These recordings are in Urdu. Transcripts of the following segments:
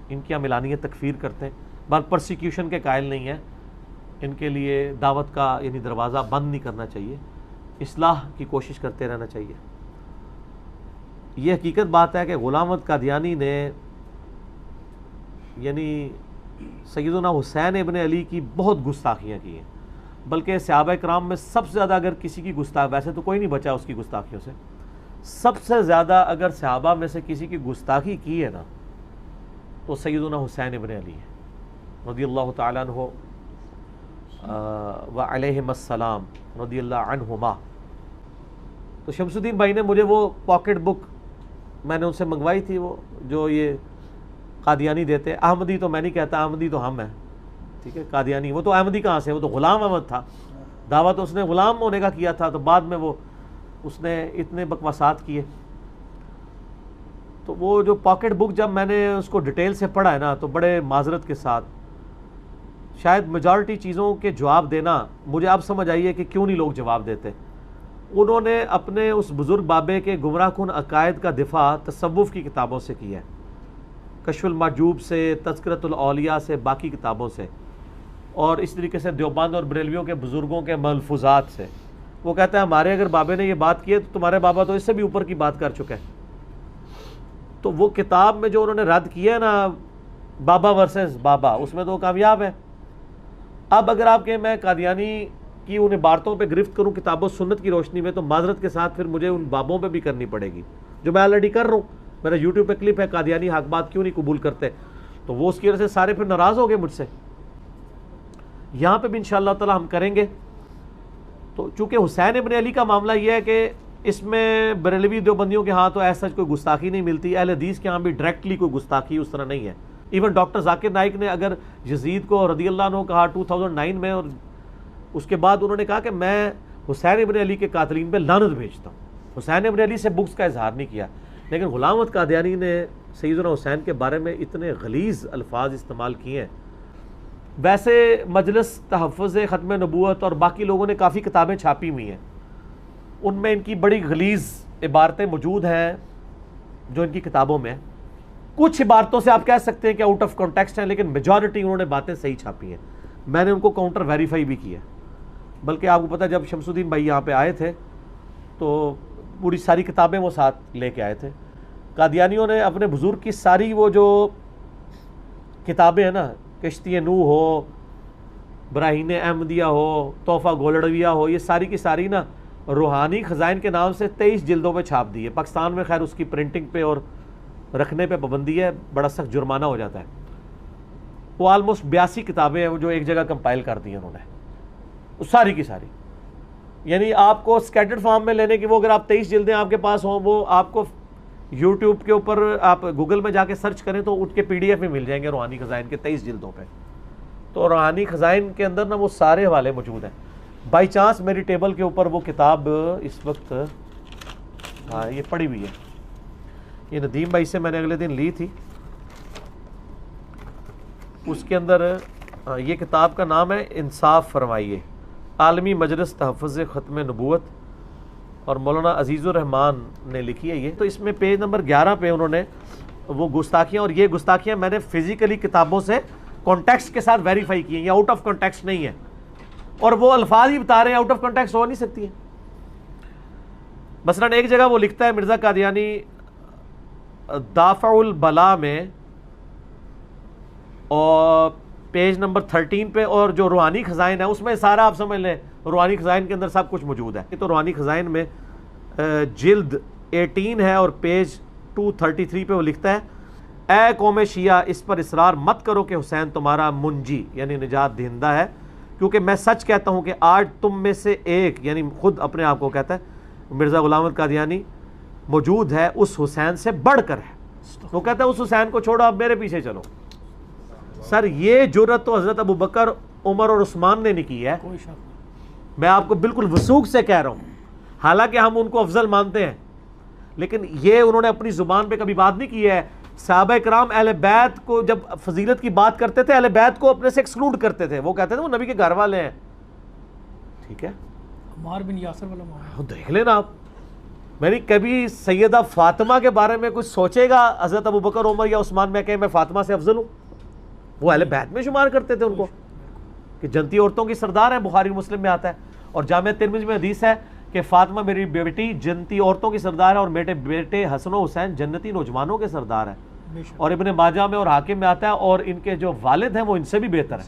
ان کی ہم اعلانیہ تکفیر کرتے ہیں، بل پرسیکیوشن کے قائل نہیں ہیں، ان کے لیے دعوت کا یعنی دروازہ بند نہیں کرنا چاہیے، اصلاح کی کوشش کرتے رہنا چاہیے۔ یہ حقیقت بات ہے کہ غلام احمد قادیانی نے یعنی سیدنا حسین ابن علی کی بہت گستاخیاں کی ہیں، بلکہ صحابہ کرام میں سب سے زیادہ اگر کسی کی گستاخ، ویسے تو کوئی نہیں بچا اس کی گستاخیوں سے، سب سے زیادہ اگر صحابہ میں سے کسی کی گستاخی کی ہے نا تو سیدنا حسین ابن علی ہے رضی اللہ تعالیٰ عنہ و علیہم السلام رضی اللہ عنہما۔ تو شمس الدین بھائی نے مجھے وہ پاکٹ بک میں نے ان سے منگوائی تھی، وہ جو یہ قادیانی دیتے، احمدی تو میں نہیں کہتا، احمدی تو ہم ہیں، ٹھیک ہے، قادیانی وہ تو احمدی کہاں سے، وہ تو غلام احمد تھا، دعویٰ تو اس نے غلام ہونے کا کیا تھا، تو بعد میں وہ اس نے اتنے بکواسات کیے۔ تو وہ جو پاکٹ بک جب میں نے اس کو ڈیٹیل سے پڑھا ہے نا تو بڑے معذرت کے ساتھ شاید میجارٹی چیزوں کے جواب دینا مجھے اب سمجھ آئی ہے کہ کیوں نہیں لوگ جواب دیتے۔ انہوں نے اپنے اس بزرگ بابے کے گمراہ کن عقائد کا دفاع تصوف کی کتابوں سے کیا ہے، کشف المحجوب سے، تذکرۃ الاولیاء سے، باقی کتابوں سے، اور اس طریقے سے دیوبند اور بریلویوں کے بزرگوں کے ملفوظات سے۔ وہ کہتا ہے ہمارے اگر بابے نے یہ بات کی ہے تو تمہارے بابا تو اس سے بھی اوپر کی بات کر چکے ہیں۔ تو وہ کتاب میں جو انہوں نے رد کیا ہے نا بابا ورسز بابا، اس میں تو وہ کامیاب ہے۔ اب اگر آپ کہیں میں قادیانی کی ان عبارتوں پہ گرفت کروں کتاب و سنت کی روشنی میں، تو معذرت کے ساتھ پھر مجھے ان بابوں پہ بھی کرنی پڑے گی جو میں آلریڈی کر رہا ہوں۔ میرا یوٹیوب پہ کلپ ہے قادیانی حق بات کیوں نہیں قبول کرتے، تو وہ اس کی وجہ سے سارے پھر ناراض ہو گئے مجھ سے۔ یہاں پہ بھی انشاءاللہ تعالی ہم کریں گے۔ تو چونکہ حسین ابن علی کا معاملہ یہ ہے کہ اس میں بریلوی دیوبندیوں کے ہاں تو ایسا کوئی گستاخی نہیں ملتی، اہل حدیث کے ہاں بھی ڈائریکٹلی کوئی گستاخی اس طرح نہیں ہے۔ ایون ڈاکٹر ذاکر نائک نے اگر یزید کو رضی اللہ عنہ کہا 2009 میں، اور اس کے بعد انہوں نے کہا کہ میں حسین ابن علی کے قاتلین پہ لعنت بھیجتا ہوں، حسین ابن علی سے بغض کا اظہار نہیں کیا، لیکن غلام احمد قادیانی نے سیدنا حسین کے بارے میں اتنے غلیظ الفاظ استعمال کیے ہیں۔ ویسے مجلس تحفظ ختم نبوت اور باقی لوگوں نے کافی کتابیں چھاپی ہوئی ہیں، ان میں ان کی بڑی غلیظ عبارتیں موجود ہیں جو ان کی کتابوں میں ہیں۔ کچھ عبارتوں سے آپ کہہ سکتے ہیں کہ آؤٹ آف کانٹیکسٹ ہیں، لیکن میجورٹی انہوں نے باتیں صحیح چھاپی ہیں۔ میں نے ان کو کاؤنٹر ویریفائی بھی کیا، بلکہ آپ کو پتہ جب شمس الدین بھائی یہاں پہ آئے تھے تو پوری ساری کتابیں وہ ساتھ لے کے آئے تھے۔ قادیانیوں نے اپنے بزرگ کی ساری وہ جو کتابیں ہیں نا، کشتی نوح ہو، براہین احمدیہ ہو، تحفہ گولڑویہ ہو، یہ ساری کی ساری نا روحانی خزائن کے نام سے 23 جلدوں پہ چھاپ دی ہے۔ پاکستان میں خیر اس کی پرنٹنگ پہ اور رکھنے پہ پابندی ہے، بڑا سخت جرمانہ ہو جاتا ہے۔ وہ آلموسٹ 82 کتابیں ہیں وہ جو ایک جگہ کمپائل کر دی ہیں انہوں نے، وہ ساری کی ساری، یعنی آپ کو اسکیٹرڈ فارم میں لینے کی، وہ اگر آپ 23 جلدیں آپ کے پاس ہوں، وہ آپ کو یوٹیوب کے اوپر آپ گوگل میں جا کے سرچ کریں تو ان کے PDF میں مل جائیں گے روحانی خزائن کے 23 جلدوں پہ۔ تو روحانی خزائن کے اندر نا وہ سارے حوالے موجود ہیں۔ بائی چانس میری ٹیبل کے اوپر وہ کتاب اس وقت ہاں یہ پڑی ہوئی ہے، یہ ندیم بھائی سے میں نے اگلے دن لی تھی۔ اس کے اندر یہ کتاب کا نام ہے انصاف فرمائیے، عالمی مجلس تحفظ ختم نبوت، اور مولانا عزیز الرحمان نے لکھی ہے یہ۔ تو اس میں پیج نمبر 11 پہ انہوں نے وہ گستاخیاں، اور یہ گستاخیاں میں نے فزیکلی کتابوں سے کانٹیکسٹ کے ساتھ ویریفائی کی ہیں، یہ آؤٹ آف کانٹیکسٹ نہیں ہے، اور وہ الفاظ ہی بتا رہے ہیں، آؤٹ آف کانٹیکسٹ ہو نہیں سکتی ہیں۔ مثلاً ایک جگہ وہ لکھتا ہے مرزا قادیانی دافع البلا میں، اور پیج نمبر 13 پہ، اور جو روحانی خزائن ہے اس میں سارا آپ سمجھ لیں روحانی خزائن کے اندر سب کچھ موجود ہے۔ تو روحانی خزائن میں جلد 18 ہے اور پیج 233 پہ وہ لکھتا ہے، اے قوم شیعہ اس پر اصرار مت کرو کہ حسین تمہارا منجی یعنی نجات دہندہ ہے، کیونکہ میں سچ کہتا ہوں کہ آج تم میں سے ایک، یعنی خود اپنے آپ کو کہتا ہے مرزا غلام احمد قادیانی، موجود ہے اس حسین سے بڑھ کر ہے۔ وہ کہتا ہے اس حسین کو چھوڑو، اب میرے پیچھے چلو۔ سر یہ جرأت تو حضرت ابو بکر، عمر اور عثمان نے نہیں کی ہے، میں آپ کو بالکل وثوق سے کہہ رہا ہوں، حالانکہ ہم ان کو افضل مانتے ہیں، لیکن یہ انہوں نے اپنی زبان پہ کبھی بات نہیں کی ہے۔ صحابہ کرام اہل بیت کو جب فضیلت کی بات کرتے تھے، اہل بیت کو اپنے سے ایکسکلوڈ کرتے تھے، وہ کہتے تھے وہ نبی کے گھر والے ہیں، ٹھیک ہے، عمار بن یاسر والا معاملہ دیکھ لینا آپ، میں نے کبھی سیدہ فاطمہ کے بارے میں کچھ سوچے گا حضرت ابوبکر عمر یا عثمان میں کہ میں فاطمہ سے افضل ہوں؟ وہ اہل بیت میں شمار کرتے تھے ان کو کہ جنتی عورتوں کی سردار ہے، بخاری مسلم میں آتا ہے، اور جامع ترمذی میں حدیث ہے کہ فاطمہ میری بیٹی جنتی عورتوں کی سردار ہے اور میرے بیٹے حسن و حسین جنتی نوجوانوں کے سردار ہیں، اور ابن ماجہ میں اور حاکم میں آتا ہے، اور ان کے جو والد ہیں وہ ان سے بھی بہتر ہیں.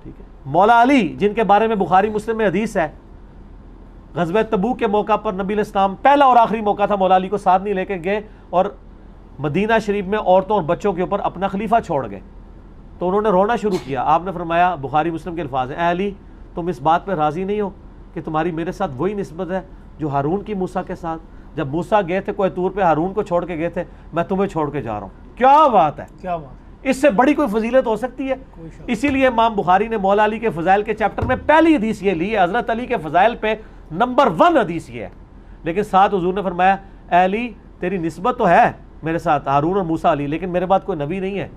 ٹھیک ہے. مولا علی جن کے بارے میں بخاری مسلم میں حدیث ہے، غزوہ تبوک کے موقع پر نبی علیہ السلام پہلا اور آخری موقع تھا، مولا علی کو ساتھ نہیں لے کے گئے اور مدینہ شریف میں عورتوں اور بچوں کے اوپر اپنا خلیفہ چھوڑ گئے. تو انہوں نے رونا شروع کیا. آپ نے فرمایا، بخاری مسلم کے الفاظ ہیں، اے علی تم اس بات پہ راضی نہیں ہو کہ تمہاری میرے ساتھ وہی نسبت ہے جو ہارون کی موسیٰ کے ساتھ؟ جب موسیٰ گئے تھے کوہ طور پہ ہارون کو چھوڑ کے گئے تھے، میں تمہیں چھوڑ کے جا رہا ہوں. کیا بات ہے، کیا بات، اس سے بڑی کوئی فضیلت ہو سکتی ہے؟ اسی لیے امام بخاری نے مولا علی کے فضائل کے چیپٹر میں پہلی حدیث یہ لی ہے. حضرت علی کے فضائل پہ نمبر 1 حدیث یہ ہے، لیکن ساتھ حضور نے فرمایا، اے علی تیری نسبت تو ہے میرے ساتھ ہارون اور موسیٰ علی، لیکن میرے بعد کوئی نبی نہیں ہے.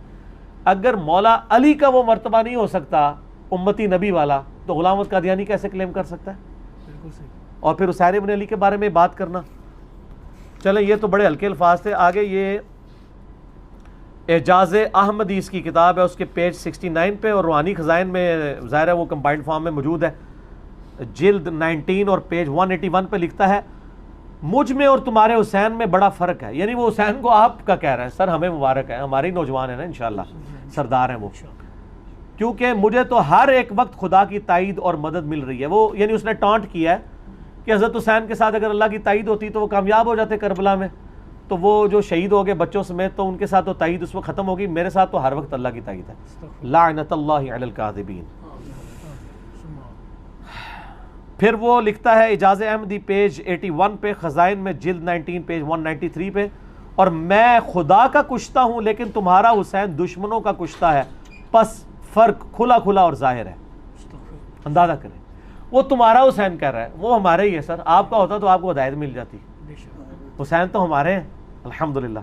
اگر مولا علی کا وہ مرتبہ نہیں ہو سکتا امتی نبی والا، تو غلام احمد قادیانی کیسے کلیم کر سکتا ہے؟ بالکل صحیح. اور پھر حسین ابن علی کے بارے میں بات کرنا. چلیں یہ تو بڑے ہلکے الفاظ تھے. آگے یہ اعجاز احمدی اس کی کتاب ہے، اس کے پیج 69 پہ، اور روحانی خزائن میں ظاہر ہے وہ کمبائنڈ فارم میں موجود ہے، جلد 19 اور پیج 181 پہ لکھتا ہے، مجھ میں اور تمہارے حسین میں بڑا فرق ہے. یعنی وہ حسین کو آپ کا کہہ رہے ہیں، سر ہمیں مبارک ہے، ہمارے نوجوان ہیں نا انشاءاللہ، سردار ہیں وہ، کیونکہ مجھے تو ہر ایک وقت خدا کی تائید اور مدد مل رہی ہے. وہ یعنی اس نے ٹانٹ کیا ہے کہ حضرت حسین کے ساتھ اگر اللہ کی تائید ہوتی تو وہ کامیاب ہو جاتے کربلا میں، تو وہ جو شہید ہو گئے بچوں سمیت، تو ان کے ساتھ تو تائید اس وقت ختم ہوگی. میرے ساتھ تو ہر وقت اللہ کی تائید ہے. لعنت اللہ علی الکاذبین. پھر وہ لکھتا ہے اعجاز احمدی پیج 81 پہ، خزائن میں جلد 19 پیج 193 پہ، اور میں خدا کا کشتہ ہوں لیکن تمہارا حسین دشمنوں کا کشتہ ہے، پس فرق کھلا کھلا اور ظاہر ہے. اندازہ کریں، وہ تمہارا حسین کہہ رہا ہے، وہ ہمارے ہی ہے. سر آپ کا ہوتا تو آپ کو ہدایت مل جاتی، حسین تو ہمارے ہیں الحمدللہ.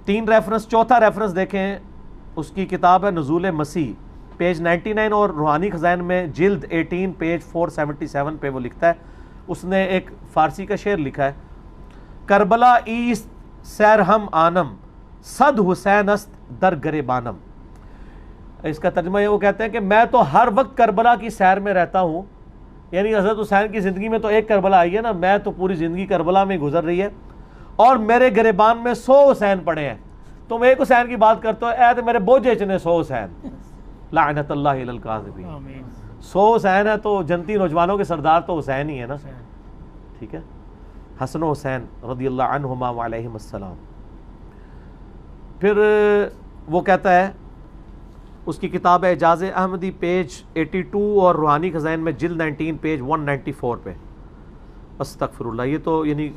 3 ریفرنس. چوتھا ریفرنس دیکھیں، اس کی کتاب ہے نزول مسیح، پیج 99، اور روحانی خزائن میں جلد 18 پیج 477 پہ وہ لکھتا ہے، اس نے ایک فارسی کا شعر لکھا ہے، کربلا ایست سیر ہم آنم، صد حسین است در گریبانم. اس کا ترجمہ یہ وہ کہتے ہیں کہ میں تو ہر وقت کربلا کی سیر میں رہتا ہوں. یعنی حضرت حسین کی زندگی میں تو ایک کربلا آئی ہے نا، میں تو پوری زندگی کربلا میں گزر رہی ہے، اور میرے گریبان میں 100 حسین پڑے ہیں. تم ایک حسین کی بات کرتے ہو، اے تو میرے بوجھے چنے 100 حسین. لعنت اللہ علی الکاذبین. 100 حسین ہے تو جنتی نوجوانوں کے سردار تو حسین ہی ہے نا. ٹھیک ہے، حسن و حسین رضی اللہ عنہما وعلیہم السلام. پھر وہ کہتا ہے، اس کی کتاب ہے اعجاز احمدی پیج 82 اور روحانی خزائن میں جلد 19 پیج 194 پہ. استغفر اللہ، یہ تو یعنی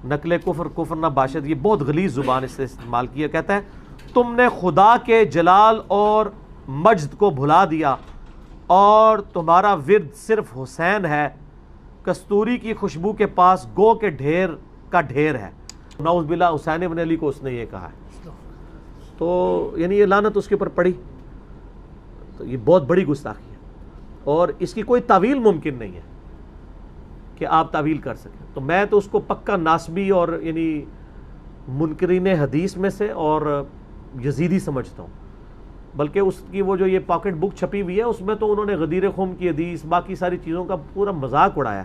نقل کفر نہ باشد، یہ بہت غلیظ زبان اس سے استعمال کیا. کہتا ہے، تم نے خدا کے جلال اور مجد کو بھلا دیا اور تمہارا ورد صرف حسین ہے، کستوری کی خوشبو کے پاس گو کے ڈھیر کا ڈھیر ہے. نعوذ باللہ، حسین ابن علی کو اس نے یہ کہا ہے. تو یعنی یہ لعنت اس کے اوپر پڑی. تو یہ بہت بڑی گستاخی ہے، اور اس کی کوئی تعویل ممکن نہیں ہے کہ آپ تعویل کر سکیں. تو میں تو اس کو پکا ناسبی اور یعنی منکرین حدیث میں سے اور یزیدی سمجھتا ہوں. بلکہ اس کی وہ جو یہ پاکٹ بک چھپی ہوئی ہے، اس میں تو انہوں نے غدیر خم کی حدیث، باقی ساری چیزوں کا پورا مذاق اڑایا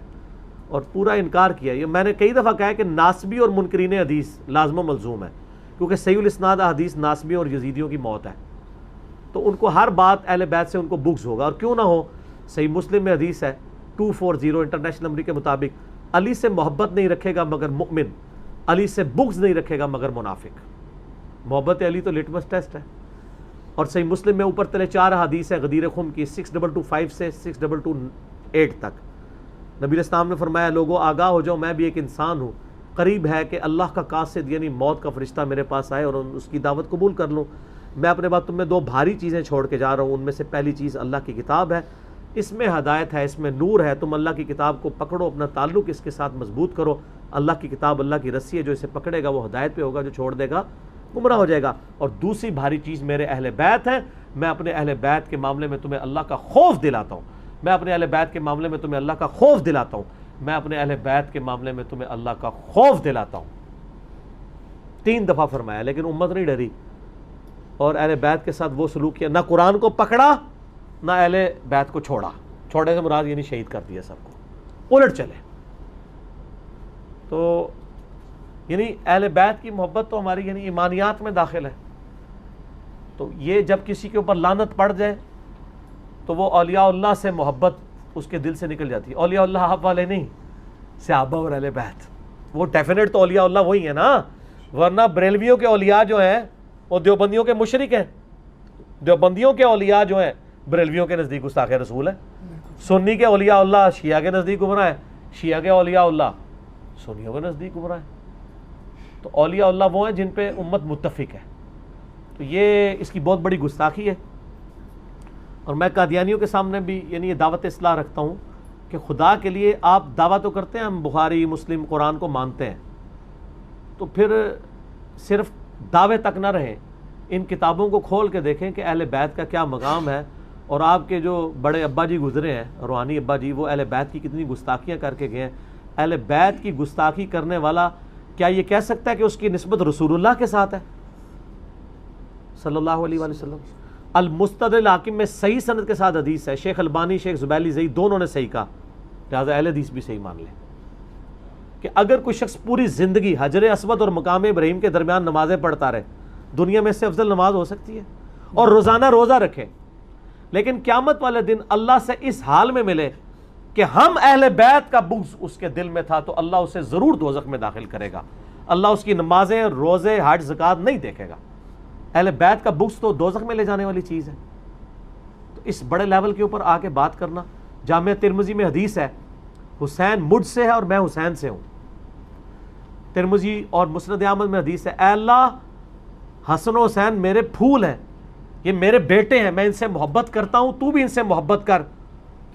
اور پورا انکار کیا. یہ میں نے کئی دفعہ کہا ہے کہ ناسبی اور منکرین حدیث لازم و ملزوم ہے، کیونکہ صحیح الاسناد حدیث ناسبی اور یزیدیوں کی موت ہے. تو ان کو ہر بات اہل بیت سے ان کو بغض ہوگا، اور کیوں نہ ہو. صحیح مسلم میں حدیث ہے 240 انٹرنیشنل نمبر کے مطابق، علی سے محبت نہیں رکھے گا مگر مؤمن، علی سے بغض نہیں رکھے گا مگر منافق. محبت علی تو لٹمس ٹیسٹ ہے. اور صحیح مسلم میں اوپر تلے 4 حدیث ہے غدیر خم کی، 6225 سے 6228 تک. نبی علیہ السلام نے فرمایا، لوگوں آگاہ ہو جاؤ، میں بھی ایک انسان ہوں، قریب ہے کہ اللہ کا قاصد یعنی موت کا فرشتہ میرے پاس آئے اور اس کی دعوت قبول کر لوں. میں اپنے بعد تم میں 2 بھاری چیزیں چھوڑ کے جا رہا ہوں. ان میں سے پہلی چیز اللہ کی کتاب ہے، اس میں ہدایت ہے، اس میں نور ہے. تم اللہ کی کتاب کو پکڑو، اپنا تعلق اس کے ساتھ مضبوط کرو. اللہ کی کتاب اللہ کی رسی ہے، جو اسے پکڑے گا وہ ہدایت پہ ہوگا، جو چھوڑ دے گا گمراہ ہو جائے گا. اور دوسری بھاری چیز میرے اہل بیت ہیں. میں اپنے اہل بیت کے معاملے میں تمہیں اللہ کا خوف دلاتا ہوں. میں اپنے اہل بیت کے معاملے میں تمہیں اللہ کا خوف دلاتا ہوں. میں اپنے اہل بیت کے معاملے میں تمہیں اللہ کا خوف دلاتا ہوں. 3 دفعہ فرمایا, لیکن امت نہیں ڈری اور اہل بیت کے ساتھ وہ سلوک کیا, نہ قرآن کو پکڑا نہ اہل بیت کو چھوڑا. چھوڑے سے مراد یعنی شہید کر دیا سب کو, الٹ چلے. تو یعنی اہل بیت کی محبت تو ہماری یعنی ایمانیات میں داخل ہے. تو یہ جب کسی کے اوپر لعنت پڑ جائے تو وہ اولیاء اللہ سے محبت اس کے دل سے نکل جاتی ہے. اولیاء اللہ آپ والے نہیں, صحابہ اور اہل بیت. وہ ڈیفینیٹ تو اولیاء اللہ وہی ہے نا, ورنہ بریلویوں کے اولیاء جو ہیں وہ دیوبندیوں کے مشرک ہیں. دیوبندیوں کے اولیاء جو ہیں بریلویوں کے نزدیک گستاخ رسول ہے. سنی کے اولیاء اللہ شیعہ کے نزدیک گمراہ ہے, شیعہ کے اولیاء اللہ سنیوں کے نزدیک گمراہ ہے. تو اولیاء اللہ وہ ہیں جن پہ امت متفق ہے. تو یہ اس کی بہت بڑی گستاخی ہے. اور میں قادیانیوں کے سامنے بھی یعنی یہ دعوت اصلاح رکھتا ہوں کہ خدا کے لیے آپ دعویٰ تو کرتے ہیں ہم بخاری مسلم قرآن کو مانتے ہیں, تو پھر صرف دعوے تک نہ رہیں, ان کتابوں کو کھول کے دیکھیں کہ اہل بیت کا کیا مقام ہے. اور آپ کے جو بڑے ابا جی گزرے ہیں, روحانی ابا جی, وہ اہل بیت کی کتنی گستاخیاں کر کے گئے ہیں. اہل بیت کی گستاخی کرنے والا کیا یہ کہہ سکتا ہے کہ اس کی نسبت رسول اللہ کے ساتھ ہے صلی اللہ علیہ وآلہ وسلم؟ المستدرک الحاکم میں صحیح سند کے ساتھ حدیث ہے, شیخ البانی شیخ زبیلی زئی دونوں نے صحیح کہا, لہٰذا اہل حدیث بھی صحیح مان لیں کہ اگر کوئی شخص پوری زندگی حجر اسود اور مقام ابراہیم کے درمیان نمازیں پڑھتا رہے, دنیا میں اس سے افضل نماز ہو سکتی ہے, اور روزانہ روزہ رکھے, لیکن قیامت والے دن اللہ سے اس حال میں ملے کہ ہم اہل بیت کا بغض اس کے دل میں تھا, تو اللہ اسے ضرور دوزخ میں داخل کرے گا. اللہ اس کی نمازیں, روزے, حج, زکوٰۃ نہیں دیکھے گا. اہل بیت کا بغض تو دوزخ میں لے جانے والی چیز ہے. تو اس بڑے لیول کے اوپر آ کے بات کرنا. جامعہ ترمذی میں حدیث ہے, حسین مجھ سے ہے اور میں حسین سے ہوں. ترمذی اور مسند احمد میں حدیث ہے, اے اللہ حسن و حسین میرے پھول ہیں, یہ میرے بیٹے ہیں, میں ان سے محبت کرتا ہوں, تو بھی ان سے محبت کر.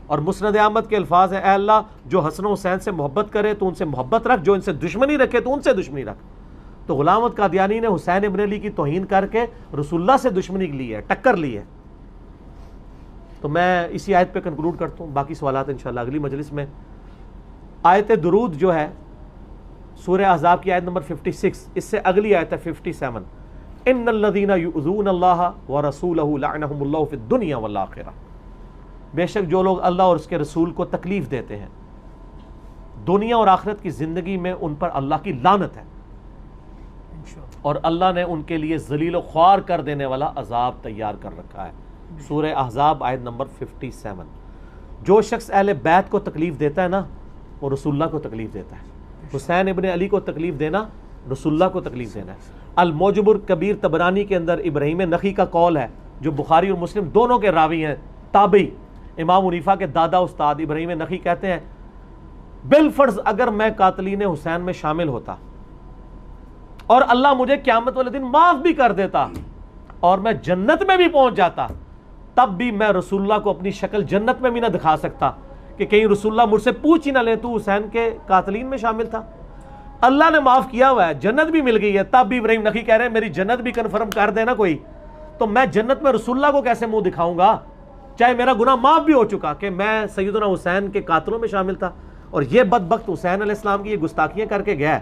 اور مسند احمد کے الفاظ ہیں, اے اللہ جو حسن و حسین سے محبت کرے تو ان سے محبت رکھ, جو ان سے دشمنی رکھے تو ان سے دشمنی رکھ. تو غلام احمد قادیانی نے حسین ابن علی کی توہین کر کے رسول اللہ سے دشمنی لی ہے, ٹکر لی ہے. تو میں اسی آیت پہ کنکلوڈ کرتا ہوں, باقی سوالات انشاءاللہ اگلی مجلس میں. آیت درود جو ہے سورہ احزاب کی آیت نمبر 56, اس سے اگلی آیت ہے 57, ان الذین یؤذون اللہ ورسولہ لعنہم اللہ فی الدنیا والآخرہ. بے شک جو لوگ اللہ اور اس کے رسول کو تکلیف دیتے ہیں, دنیا اور آخرت کی زندگی میں ان پر اللہ کی لعنت ہے, اور اللہ نے ان کے لیے ذلیل و خوار کر دینے والا عذاب تیار کر رکھا ہے. سورہ احزاب آیت نمبر 57. جو شخص اہل بیت کو تکلیف دیتا ہے نا, وہ رسول اللہ کو تکلیف دیتا ہے. حسین ابن علی کو تکلیف دینا رسول اللہ کو تکلیف دینا ہے. المعجم الکبیر طبرانی کے اندر ابراہیم نخعی کا قول ہے, جو بخاری اور مسلم دونوں کے راوی ہیں, تابعی, امام حنیفہ کے دادا استاد ابراہیم نخعی کہتے ہیں, بالفرض اگر میں قاتلین حسین میں شامل ہوتا اور اللہ مجھے قیامت والے دن معاف بھی کر دیتا اور میں جنت میں بھی پہنچ جاتا, تب بھی میں رسول اللہ کو اپنی شکل جنت میں بھی نہ دکھا سکتا کہ کہیں رسول اللہ مجھ سے پوچھ ہی نہ لے تو حسین کے قاتلین میں شامل تھا. اللہ نے معاف کیا ہوا ہے, جنت بھی مل گئی ہے, تب بھی ابراہیم نخعی کہہ رہے ہیں میری جنت بھی کنفرم کر دینا کوئی, تو میں جنت میں رسول اللہ کو کیسے منہ دکھاؤں گا, چاہے میرا گناہ معاف بھی ہو چکا کہ میں سیدنا حسین کے قاتلوں میں شامل تھا. اور یہ بدبخت حسین علیہ السلام کی یہ گستاخیاں کر کے گیا ہے,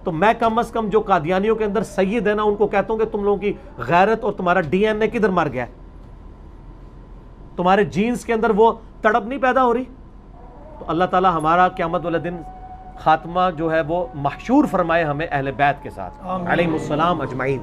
تو میں کم از کم جو قادیانیوں کے اندر سید ہے نا, ان کو کہتا ہوں کہ تم لوگوں کی غیرت اور تمہارا ڈی این اے کدھر مر گیا ہے, تمہارے جینز کے اندر وہ تڑپ نہیں پیدا ہو رہی. تو اللہ تعالی ہمارا قیامت والے دن خاتمہ جو ہے وہ محشور فرمائے ہمیں اہل بیت کے ساتھ علیہم السلام اجمعین.